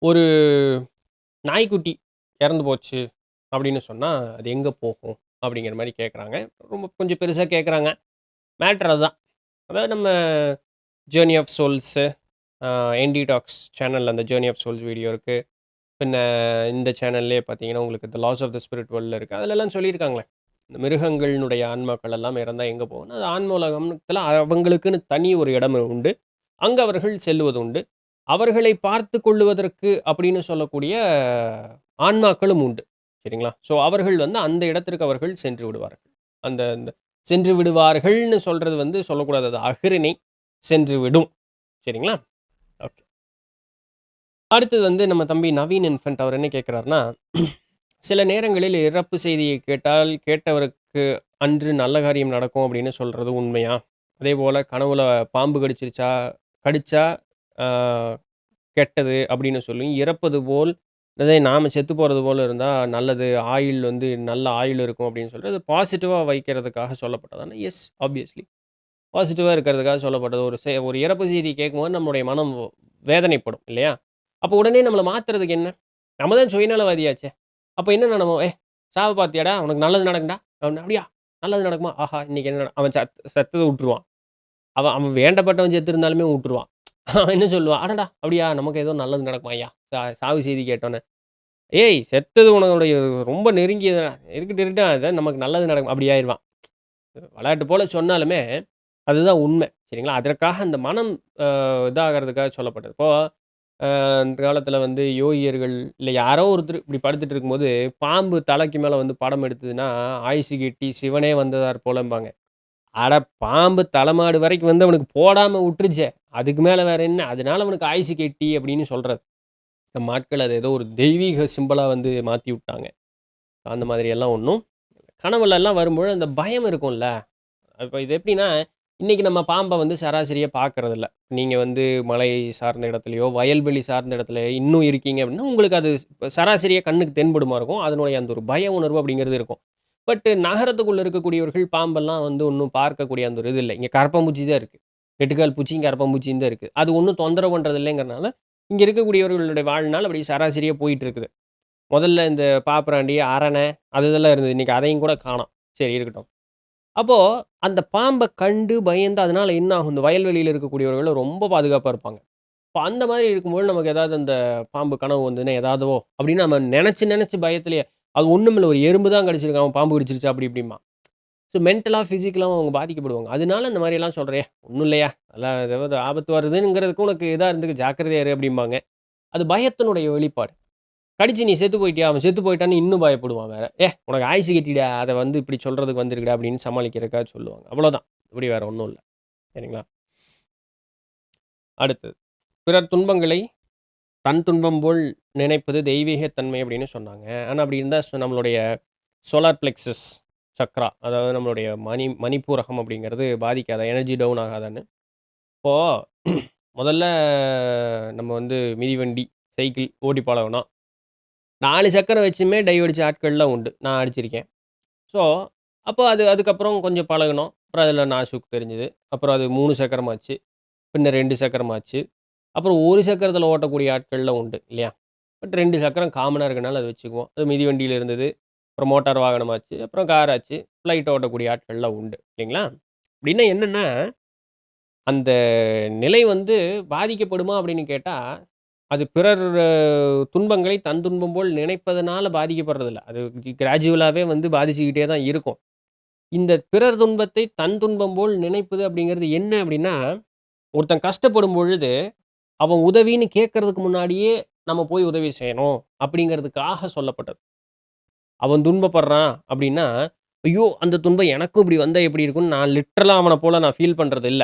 ஒரு நாய்க்குட்டி இறந்து போச்சு அப்படின்னு சொன்னா, அது எங்க போகும்? அப்படிங்கிற மாரி கேட்குறாங்க. ரொம்ப கொஞ்சம் பெருசா கேட்குறாங்க. மேட்டர் அதுதான். அதாவது நம்ம journey of souls, NT talks சேனல்ல அந்த ஜேர்னி ஆஃப் சோல்ஸ் வீடியோ இருக்கு. பின்ன இந்த சேனல்லேயே பார்த்தீங்கன்னா, உங்களுக்கு தி லாஸ் ஆஃப் தி ஸ்பிரிட் வேர்ல்டுல இருக்கு. அதிலெல்லாம் சொல்லியிருக்காங்களே, இந்த மிருகங்களினுடைய ஆன்மாக்கள் எல்லாம் இறந்தா எங்க போகும்னா, அது ஆன்ம உலகம்த்துல அவங்களுக்குன்னு தனி ஒரு இடம் உண்டு. அங்க அவர்கள் செல்வது உண்டு. அவர்களை பார்த்துக் கொள்ளுவதற்கு அப்படின்னு சொல்லக்கூடிய ஆன்மாக்களும் உண்டு. சரிங்களா? ஸோ அவர்கள் வந்து அந்த இடத்திற்கு அவர்கள் சென்று விடுவார்கள். அந்த அந்த சென்று விடுவார்கள்ன்னு சொல்றது வந்து சொல்லக்கூடாது. அது அஃறிணை சென்று விடும். சரிங்களா? ஓகே. அடுத்தது வந்து நம்ம தம்பி நவீன் இன்ஃபன்ட் அவர் என்ன கேட்கிறார்ன்னா, சில நேரங்களில் இறப்பு செய்தியை கேட்டால் கேட்டவருக்கு அன்று நல்ல காரியம் நடக்கும் அப்படின்னு சொல்றது உண்மையா? அதேபோல கனவுல பாம்பு கடிச்சா ஆ கெட்டது அப்படின்னு சொல்லி, இறப்பது போல் அதே நாம செத்து போறது போல இருந்தா நல்லது. ஆயுள் வந்து நல்ல ஆயுள் இருக்கும் அப்படின்னு சொல்றது பாசிட்டிவா வைக்கிறதுக்காக சொல்லப்பட்டதானா? S, obviously. பாசிட்டிவா இருக்கிறதுக்காக சொல்லப்பட்டது. ஒரு இறப்பு செய்தி கேட்கும்போது நம்முடைய மனம் வேதனைப்படும் இல்லையா? அப்போ உடனே நம்மள மாத்துறதுக்கு என்ன? நம்ம தான் சுயநலவாதியாச்சே! அப்ப என்ன நடக்கும்? சாவ பார்த்தியாடா? உனக்கு நல்லது நடக்கும்டா." அப்படின்னா, "அப்படியா? நல்லது நடக்குமா? ஆஹா! இன்னைக்கு என்ன அவன் செத்தத வுட்டுருவான். அவன் அவன் வேண்டப்பட்டவன் செத்திருந்தாலுமே வுட்டுருவான். அவன் என்ன சொல்லுவான்? "அடடா! அப்படியா? நமக்கு ஏதோ நல்லது நடக்குமா ஐயா?" சாவு செய்தி கேட்டோனே. "ஏய்! செத்தது உன்னுடைய ரொம்ப நெருங்கியது இருக்கட்டும் அதான் நமக்கு நல்லது நடக்கும்." அப்படி ஆயிருவான். விளையாட்டு போல சொன்னாலுமே, அதுதான் உண்மை. சரிங்களா? அதற்காக அந்த மனம் இதாகறதுக்காக சொல்லப்பட்டது. இப்போ அந்த காலத்தில வந்து யோகியர்கள், இல்ல யாரோ ஒருத்தர் இப்படி படுத்துட்டு இருக்கும்போது, பாம்பு தலைக்கு மேல வந்து படம் எடுத்ததுன்னா, "ஆயுசு கெட்டி சிவனே வந்ததார் போலம்பாங்க." அட பாம்பு தலைமாடு வரைக்கும் வந்து அவனுக்கு போடாம உட்டுருச்சே! அதுக்கு மேல வேற என்ன? அதனால அவனுக்கு ஆயுசு கெட்டி அப்படின்னு சொல்றது. நம்ம ஆட்கள் அத ஏதோ ஒரு தெய்வீக சிம்பலா வந்து மாத்தி விட்டாங்க. அந்த மாதிரி எல்லாம் ஒண்ணும் கனவுலலாம் வரும்பொழுது அந்த பயம் இருக்கும்ல. இப்ப இது எப்படின்னா, இன்னைக்கு நம்ம பாம்ப வந்து சராசரியா பார்க்கறதில்ல. நீங்க வந்து மலை சார்ந்த இடத்துலயோ, வயல்வெளி சார்ந்த இடத்துல இன்னும் இருக்கீங்க அப்படின்னா, உங்களுக்கு அது சராசரியா கண்ணுக்கு தென்படுமா இருக்கும். அதனுடைய அந்த ஒரு பய உணர்வு அப்படிங்கிறது இருக்கும். பட் நகரத்துக்குள்ள இருக்கக்கூடியவர்கள் பாம்பெல்லாம் வந்து ஒண்ணும் பார்க்கக்கூடிய அந்த ஒரு இது இல்ல. இங்க கரப்பான்பூச்சி தான் இருக்கு. எட்டுக்கால் பூச்சியும், கரப்பான்பூச்சியும் தான் இருக்கு. அது ஒண்ணும் தொந்தரவு பண்றது இல்லைங்கிறனால, இங்க இருக்கக்கூடியவர்களுடைய வாழ்நாள் அப்படி சராசரியா போயிட்டு இருக்குது. முதல்ல இந்த பாப்புராண்டி, அரணை அது இதெல்லாம் இருந்தது. இன்னைக்கு அதையும் கூட காணோம். சரி இருக்கட்டும். அப்போ அந்த பாம்ப கண்டு பயந்து அதனால என்ன ஆகும்? இந்த வயல்வெளியில இருக்கக்கூடியவர்கள் ரொம்ப பாதுகாப்பா இருப்பாங்க. இப்ப அந்த மாரி இருக்கும்போது நமக்கு ஏதாவது அந்த பாம்பு கனவு வந்ததுன்னா, ஏதாவதோ அப்படின்னு நம்ம நெனச்சு நெனச்சு பயத்திலேயே அது ஒண்ணுமில்ல ஒரு எறும்பு தான் கடிச்சிருக்கு. அவன் பாம்பு கடிச்சிருச்சு அப்படி இப்படிம்பான். ஸோ மென்டலா, பிசிக்கலாவும் அவங்க பாதிக்கப்படுவாங்க. அதனால இந்த மாரியெல்லாம் சொல்றேன். ஒண்ணும் இல்லையா? அதெல்லாம் ஏதாவது ஆபத்து வருதுங்கிறதுக்கு உனக்கு இதா இருந்துக்க ஜாக்கிரதையா இரு அப்படிம்பாங்க. அது பயத்தினுடைய வெளிப்பாடு. கடிச்சு நீ செத்து போயிட்டியா? அவன் செத்து போயிட்டான்னு இன்னும் பயப்படுவான் வேற. உனக்கு ஆயுசு கட்டிடா! அத வந்து இப்படி சொல்றதுக்கு வந்திருக்குடா" அப்படின்னு சமாளிக்கிறதுக்காக சொல்லுவாங்க. அவ்வளோதான். இப்படி வேற ஒண்ணும் இல்ல. சரிங்களா? அடுத்தது. பிறர் துன்பங்களை தன் துன்பம் போல் நினைப்பது தெய்வீக தன்மை அப்படின்னு சொன்னாங்க. ஆனா அப்படி இருந்தா நம்மளுடைய சோலார் பிளெக்ஸஸ் சக்ரா, அதாவது நம்மளுடைய மணிப்பூரகம் அப்படிங்கிறது பாதிக்காதா? Energy down ஆகாதான்னு? இப்போ முதல்ல நம்ம வந்து மிதிவண்டி, சைக்கிள் ஓட்டி பழகுனோம். 4 சக்கரம் வச்சுமே டைவ் அடிச்ச ஆட்கள்லாம் உண்டு. நான் அடிச்சிருக்கேன். ஸோ, அப்போ அதுக்கப்புறம் கொஞ்சம் பழகுனோம். அப்புறம் அதில நாசூக் தெரிஞ்சது. அப்புறம் அது 3 சக்கரமாச்சு. பின்ன 2 சக்கரமாச்சு. அப்புறம் 1 சக்கரத்தில ஓட்டக்கூடிய ஆட்கள்லாம் உண்டு இல்லையா? பட் 2 சக்கரம் காமனா இருக்கனால அத வச்சுக்குவோம். அது மிதிவண்டியில இருந்தது. அப்புறம் மோட்டார் வாகனமாச்சு. அப்புறம் கார் ஆச்சு. ஃப்ளைட் ஓட்டக்கூடிய ஆட்கள்லாம் உண்டு இல்லைங்களா? அப்படின்னா என்னன்னா, அந்த நிலை வந்து பாதிக்கப்படுமா அப்படின்னு கேட்டா, அது பிறர் துன்பங்களை தன் துன்பம் போல் நினைப்பதனால பாதிக்கப்படுறதில்ல. அது கிராஜுவலாவே வந்து பாதிச்சுக்கிட்டே தான் இருக்கும். இந்த பிறர் துன்பத்தை தன் துன்பம் போல் நினைப்பது அப்படிங்கிறது என்ன அப்படின்னா, ஒருத்தன் கஷ்டப்படும் பொழுது, அவன் உதவின்னு கேட்கறதுக்கு முன்னாடியே நம்ம போய் உதவி செய்யணும் அப்படிங்கிறதுக்காக சொல்லப்பட்டது. அவன் துன்பப்படுறான் அப்படின்னா, ஐயோ! அந்த துன்பம் எனக்கும் இப்படி வந்தா எப்படி இருக்கும்னு நான் லிட்டரலா அவன போல நான் ஃபீல் பண்றது இல்ல.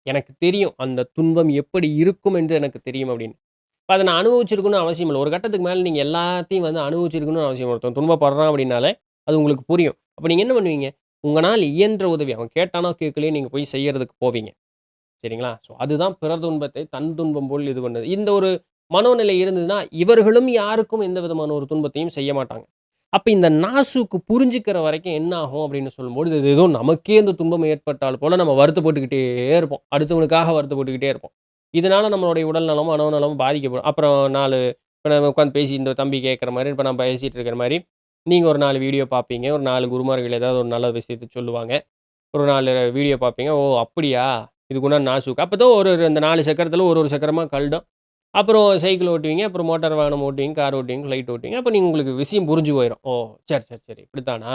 எனக்கு தெரியும். அந்த துன்பம் எப்படி இருக்கும் என்று எனக்கு தெரியும் அப்படின்னு. இப்ப அத நான் அனுபவிச்சிருக்கணும்னு அவசியம் இல்ல. ஒரு கட்டத்துக்கு மேல நீங்க எல்லாத்தையும் வந்து அனுபவிச்சிருக்கணும்னு அவசியம் இல்ல. ஒருத்தன் துன்பப்படுறான் அப்படின்னாலே, அது உங்களுக்கு புரியும். அப்ப நீங்க என்ன பண்ணுவீங்க? உங்கனால இயன்ற உதவி அவன் கேட்டானோ, கேட்கலையோ நீங்க போய் செய்யறதுக்கு போவீங்க. சரிங்களா? ஸோ அதுதான் பிறர் துன்பத்தை தன் துன்பம் போல் இது பண்ணுது. இந்த ஒரு மனோநிலை இருந்ததுன்னா, இவர்களும் யாருக்கும் எந்த விதமான ஒரு துன்பத்தையும் செய்ய மாட்டாங்க. அப்ப இந்த நாசூக்கு புரிஞ்சுக்கிற வரைக்கும் என்ன ஆகும் அப்படின்னு சொல்லும்பொழுது, இது ஏதோ நமக்கே இந்த துன்பம் ஏற்பட்டால் போல நம்ம வருத்தப்பட்டுக்கிட்டே இருப்போம். அடுத்தவனுக்காக வருத்தப்பட்டுக்கிட்டே இருப்போம். இதனால நம்மளுடைய உடல் நலமும், மனோநலமும் பாதிக்கப்படும். அப்புறம் 4 இப்ப நம்ம உட்காந்து பேசி இந்த தம்பி கேட்கிற மாரி, இப்ப நான் பேசிட்டு இருக்கிற மாரி, நீங்க ஒரு 4 வீடியோ பார்ப்பீங்க. ஒரு 4 குருமார்கள் ஏதாவது ஒரு நல்ல விஷயத்த சொல்லுவாங்க. ஒரு 4 வீடியோ பார்ப்பீங்க. ஓ! அப்படியா? இதுக்குண்டான நாசூக். அப்பதான் இந்த 4 சக்கரத்தில ஒரு சக்கரமா கழண்டும். அப்புறம் சைக்கிள் ஓட்டுவீங்க. அப்புறம் மோட்டார் வாகனம் ஓட்டுவீங்க, கார் ஓட்டுவீங்க, ஃப்ளைட் ஓட்டுவீங்க. அப்ப உங்களுக்கு விஷயம் புரிஞ்சு போயிரும். ஓ! சரி, சரி, சரி. இப்படித்தானா?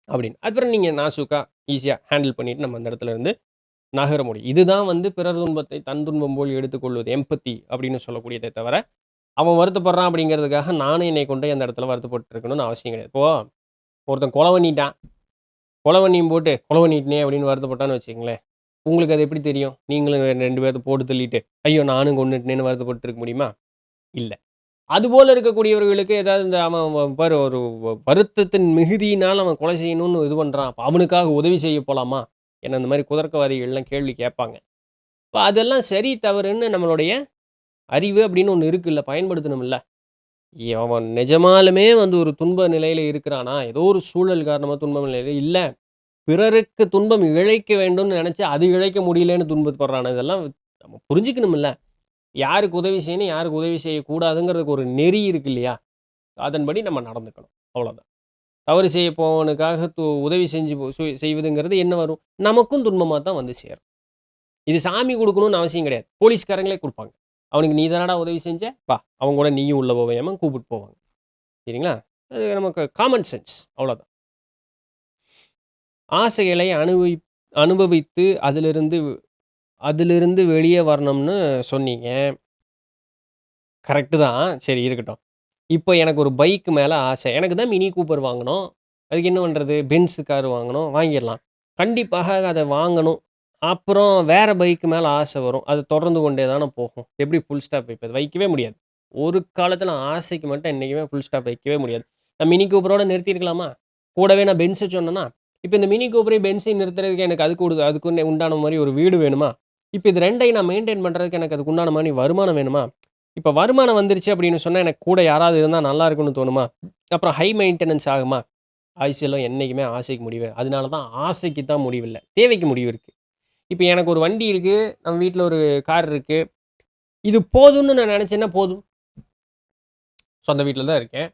அப்படின்னு. அப்புறம் நீங்க நாசூக்கா, ஈஸியா ஹேண்டில் பண்ணிட்டு நம்ம அந்த இடத்துல இருந்து நகர முடியும். இதுதான் வந்து பிறர் துன்பத்தை தன் துன்பம் போல் எடுத்துக்கொள்வது. எம்பத்தி அப்படின்னு சொல்லக்கூடியதே தவிர, அவன் வருத்தப்படுறான் அப்படிங்கிறதுக்காக நானும் என்னை கொண்டு அந்த இடத்துல வருத்தப்பட்டு இருக்கணும்னு அவசியம் கிடையாது. இப்போ ஒருத்தன் கொலை பண்ணிட்டான். கொலை பண்ணியும் போட்டு, "கொலை பண்ணிட்டனே" அப்படின்னு வருத்தப்பட்டான்னு வச்சுக்கங்களேன். உங்களுக்கு அது எப்படி தெரியும்? நீங்களும் 2 பேத்த போட்டு தள்ளிட்டு, "ஐயோ! நானும் கொன்னுட்டேனேன்னு" வருத்தப்பட்டு இருக்க முடியுமா? இல்ல. அதுபோல இருக்கக்கூடியவர்களுக்கு ஏதாவது இந்த அவன் பாரு ஒரு வருத்தத்தின் மிகுதியினால் அவன் கொலை செய்யணும்னு இது பண்றான். அப்ப அவனுக்காக உதவி செய்ய போலாமா? என்ன இந்த மாரி குதர்க்கவாதிகள்லாம் கேள்வி கேட்பாங்க. அப்ப அதெல்லாம் சரி, தவறுன்னு நம்மளுடைய அறிவு அப்படின்னு ஒண்ணு இருக்குல்ல, பயன்படுத்தணும்ல. அவன் நிஜமாலுமே வந்து ஒரு துன்ப நிலையில இருக்கிறானா? ஏதோ ஒரு சூழல் காரணமா துன்ப நிலையில இல்ல. பிறருக்கு துன்பம் இழைக்க வேண்டும்னு நெனச்சு, அது இழைக்க முடியலன்னு துன்பப்படுறானா? இதெல்லாம் நம்ம புரிஞ்சுக்கணும்ல. யாருக்கு உதவி செய்யணும், யாருக்கு உதவி செய்யக்கூடாதுங்கிறதுக்கு ஒரு நெறி இருக்கு இல்லையா? அதன்படி நம்ம நடந்துக்கணும். அவ்வளோதான். தவறு செய்ய போவனுக்காக உதவி செஞ்சு செய்வதுங்கிறது என்ன வரும்? நமக்கும் துன்பமா தான் வந்து சேரும். இது சாமி குடுக்கணும்னு அவசியம் கிடையாது. போலீஸ்காரங்களே குடுப்பாங்க. "அவனுக்கு நீ தானடா உதவி செஞ்ச, வா அவன் கூட நீயும் உள்ள போவேயாம்ன்னு" கூப்பிட்டு போவாங்க. சரிங்களா? அது நமக்கு காமன் சென்ஸ் அவ்வளோதான். ஆசைகளை அனுபவித்து அதிலிருந்து அதிலிருந்து வெளிய வரணும்னு சொன்னீங்க. கரெக்ட்டு தான். சரி இருக்கட்டும். இப்போ எனக்கு ஒரு பைக் மேல ஆசை. எனக்கு தான் மினி கூப்பர் வாங்கணும். அதுக்கு என்ன பண்றது? பென்ஸ் கார் வாங்கணும். வாங்கிர்லாம். கண்டிப்பாக அத வாங்கணும். அப்புறம் வேற பைக் மேல ஆசை வரும். அது தொடர்ந்து கொண்டே தான போகும். எப்படி ஃபுல் ஸ்டாப் வைப்பது? வைக்கவே முடியாது. ஒரு காலத்தில ஆசைக்கு மட்டும் என்னைக்குமே ஃபுல் ஸ்டாப் வைக்கவே முடியாது. நான் மினி கூப்பரோட நிறுத்தியிருக்கலாமா? கூடவே நான் பென்ஸ சொன்னேனா? இப்ப இந்த மினி கூப்பரையும், பென்ஸையும் நிறுத்துறதுக்கு எனக்கு அதுக்கு உண்டான மாரி ஒரு வீடு வேணுமா? இப்ப இது 2யும் நான் மெயின்டெயின் பண்றதுக்கு எனக்கு அதுக்கு உண்டான மாரி வருமானம் வேணுமா? இப்ப வருமானம் வந்துருச்சு அப்படின்னு சொன்னா, எனக்கு கூட யாராவது இருந்தா நல்லா இருக்கும்னு தோணுமா? அப்புறம் ஹை மெயின்டனன்ஸ் ஆகுமா? ஆயுசுல என்னைக்குமே ஆசைக்கு முடிவு. அதனால தான் ஆசைக்கு தான் முடிவில்ல. தேவைக்கு முடிவு இருக்கு. இப்ப எனக்கு ஒரு வண்டி இருக்கு. நம்ம வீட்ல ஒரு கார் இருக்கு. இது போதும்னு நான் நெனச்சேன்னா போதும். சொந்த வீட்ல தான் இருக்கேன்.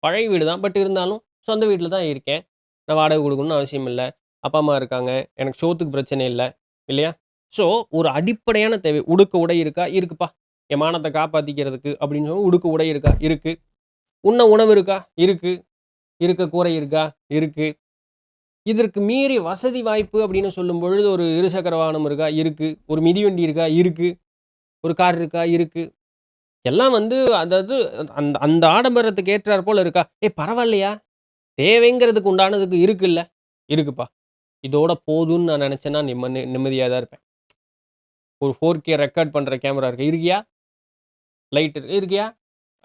பழைய வீடு தான். பட் இருந்தாலும் சொந்த வீட்ல தான் இருக்கேன். நான் வாடகை குடுக்கணும்னு அவசியம் இல்ல. அப்பா, அம்மா இருக்காங்க. எனக்கு சோத்துக்கு பிரச்சனை இல்ல. இல்லையா? ஸோ, ஒரு அடிப்படையான தேவை. உடுக்க உடை இருக்கா? இருக்குப்பா. என் மானத்த காப்பாத்திக்கிறதுக்கு அப்படின்னு சொன்னா, உடுக்க உடை இருக்கா? இருக்கு. உண்ண உணவு இருக்கா? இருக்கு. இருக்க கூரை இருக்கா? இருக்கு. இதற்கு மீறி வசதி வாய்ப்பு அப்படின்னு சொல்லும்பொழுது, ஒரு இருசக்கர வாகனம் இருக்கா? இருக்கு. ஒரு மிதிவண்டி இருக்கா? இருக்கு. ஒரு கார் இருக்கா? இருக்கு. எல்லாம் வந்து அதாவது அந்த அந்த ஆடம்பரத்துக்கு ஏற்றார் போல இருக்கா? பரவால்லையா? தேவைங்கிறதுக்கு உண்டானதுக்கு இருக்குல்ல. இருக்குப்பா. இதோட போதும்ன்னு நான் நெனச்சேன்னா, நிம்மதியா தான் இருப்பேன். ஒரு 4K ரெக்கார்ட் பண்ற கேமரா இருக்கு. இருக்கியா? லைட் இருக்கியா?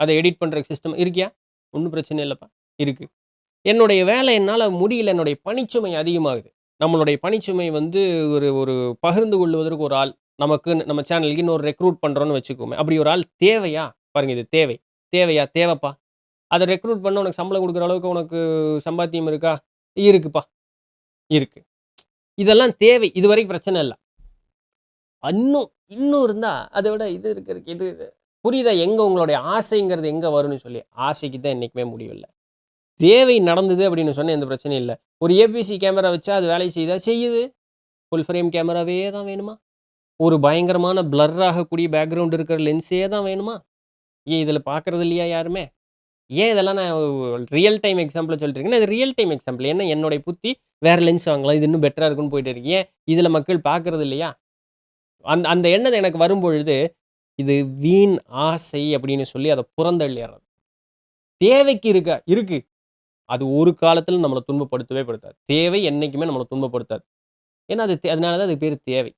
அத எடிட் பண்ற சிஸ்டம் இருக்கியா? ஒண்ணும் பிரச்சனை இல்லப்பா. இருக்கு. என்னுடைய வேலை என்னால முடியல. என்னுடைய பணிச்சுமை அதிகமாகுது. நம்மளுடைய பணிச்சுமை வந்து ஒரு ஒரு பகிர்ந்து கொள்வதற்கு ஒரு ஆள், நமக்குன்னு நம்ம சேனலுக்கு இன்னொரு ரெக்ரூட் பண்றோம்னு வச்சுக்கோமே. அப்படி ஒரு ஆள் தேவையா? பாருங்க இது தேவை. தேவையா? தேவைப்பா. அத ரெக்ரூட் பண்ண உனக்கு சம்பளம் குடுக்குற அளவுக்கு உனக்கு சம்பாத்தியம் இருக்கா? இருக்குப்பா. இருக்கு. இதெல்லாம் தேவை. இதுவரைக்கும் பிரச்சனை இல்ல. இன்னும் இன்னும் இருந்தா, அத விட இது இருக்கு. இது புரியுதா? எங்க உங்களுடைய ஆசைங்கிறது எங்க வரும்னு சொல்லி. ஆசைக்கு தான் என்னைக்குமே முடிவில்ல. தேவை நடந்தது அப்படின்னு சொன்னா எந்த பிரச்சனையும் இல்ல. ஒரு ஏபிசி கேமரா வச்சா அது வேலை செய்யுதா? செய்யுது. ஃபுல் ஃப்ரேம் கேமராவே தான் வேணுமா? ஒரு பயங்கரமான பிளர் ஆகக்கூடிய பேக்கிரவுண்ட் இருக்கிற லென்ஸே தான் வேணுமா? ஏன் இதில பார்க்கறது இல்லையா யாருமே? ஏன் இதெல்லாம் நான் ரியல் டைம் எக்ஸாம்பிள்ல சொல்லிட்டு இருக்கேன்னா, இது ரியல் டைம் எக்ஸாம்பிள். ஏன்னா என்னுடைய புத்தி வேற லென்ஸ் வாங்கலாம். இது இன்னும் பெட்டரா இருக்குன்னு போயிட்டு இருக்கு. ஏன் இதில மக்கள் பார்க்கறது இல்லையா? அந்த அந்த எண்ணம் எனக்கு வரும்பொழுது, இது வீண் ஆசை அப்படின்னு சொல்லி அத புறந்தள்ளிர்றது. தேவைக்கு இருக்கா? இருக்கு. அது ஒரு காலத்தில நம்மள துன்பப்படுத்தவே படுத்தாது. தேவை என்னைக்குமே நம்மள துன்பப்படுத்தாது. ஏன்னா அது அதனால தான் அதுக்கு பேரு தேவை.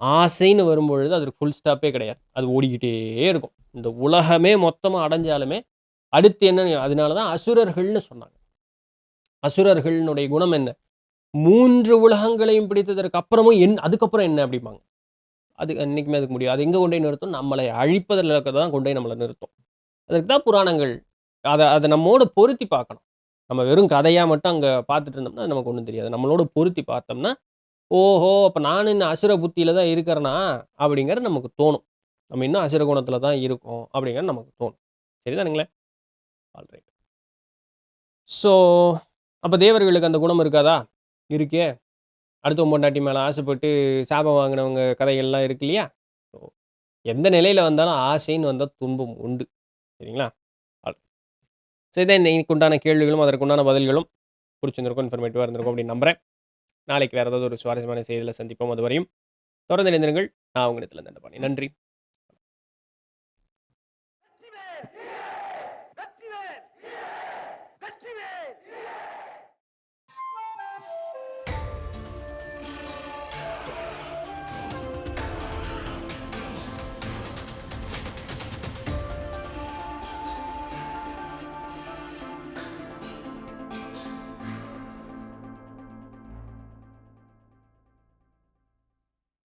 ஆசைன்னு வரும்பொழுது அதற்கு ஃபுல் ஸ்டாப்பே கிடையாது. அது ஓடிக்கிட்டே இருக்கும். இந்த உலகமே மொத்தமா அடைஞ்சாலுமே, அடுத்து என்ன அதனால தான் அசுரர்கள்னு சொன்னாங்க. அசுரர்கள்னுடைய குணம் என்ன? 3 உலகங்களையும் பிடித்ததற்கு அப்புறமும் அதுக்கப்புறம் என்ன அப்படிம்பாங்க. அது என்னைக்குமே அதுக்கு முடியாது. அது எங்க கொண்டு போய் நிறுத்தும்? நம்மளை அழிப்பதில தான் கொண்டு போய் நம்மள நிறுத்தும். அதுக்கு தான் புராணங்கள். அத நம்மோட பொருத்தி பார்க்கணும். நம்ம வெறும் கதையா மட்டும் அங்க பார்த்துட்டு இருந்தோம்னா, அது நமக்கு ஒண்ணும் தெரியாது. நம்மளோட பொருத்தி பார்த்தோம்னா, ஓஹோ! அப்ப நானும் இன்னும் அசுர புத்தியில தான் இருக்கிறேனா? அப்படிங்கிறது நமக்கு தோணும். நம்ம இன்னும் அசுர குணத்தில தான் இருக்கோம். அப்படிங்கிறது நமக்கு தோணும். சரிதானுங்களே? ஆல்ரைட். ஸோ, அப்ப தேவர்களுக்கு அந்த குணம் இருக்காதா? இருக்கே. அடுத்தவன் பொண்டாட்டி மேல ஆசைப்பட்டு சாபம் வாங்கினவங்க கதைகள்லாம் இருக்கு இல்லையா? ஸோ, எந்த நிலையில வந்தாலும் ஆசைன்னு வந்தா துன்பம் உண்டு. சரிங்களா? ஆல் சரி தான் இன்னைக்கு உண்டான கேள்விகளும், அதற்குண்டான பதில்களும் புடிச்சிருந்திருக்கும், இன்ஃபர்மேட்டிவா இருந்திருக்கும் அப்படின்னு நம்புறேன். நாளைக்கு வேற ஏதாவது ஒரு சுவாரஸ்யமான செய்தியில சந்திப்போம். அதுவரையும் தொடர்ந்து இணைந்திருங்கள். நான் உங்க இடத்துல தண்டபாணி. நன்றி.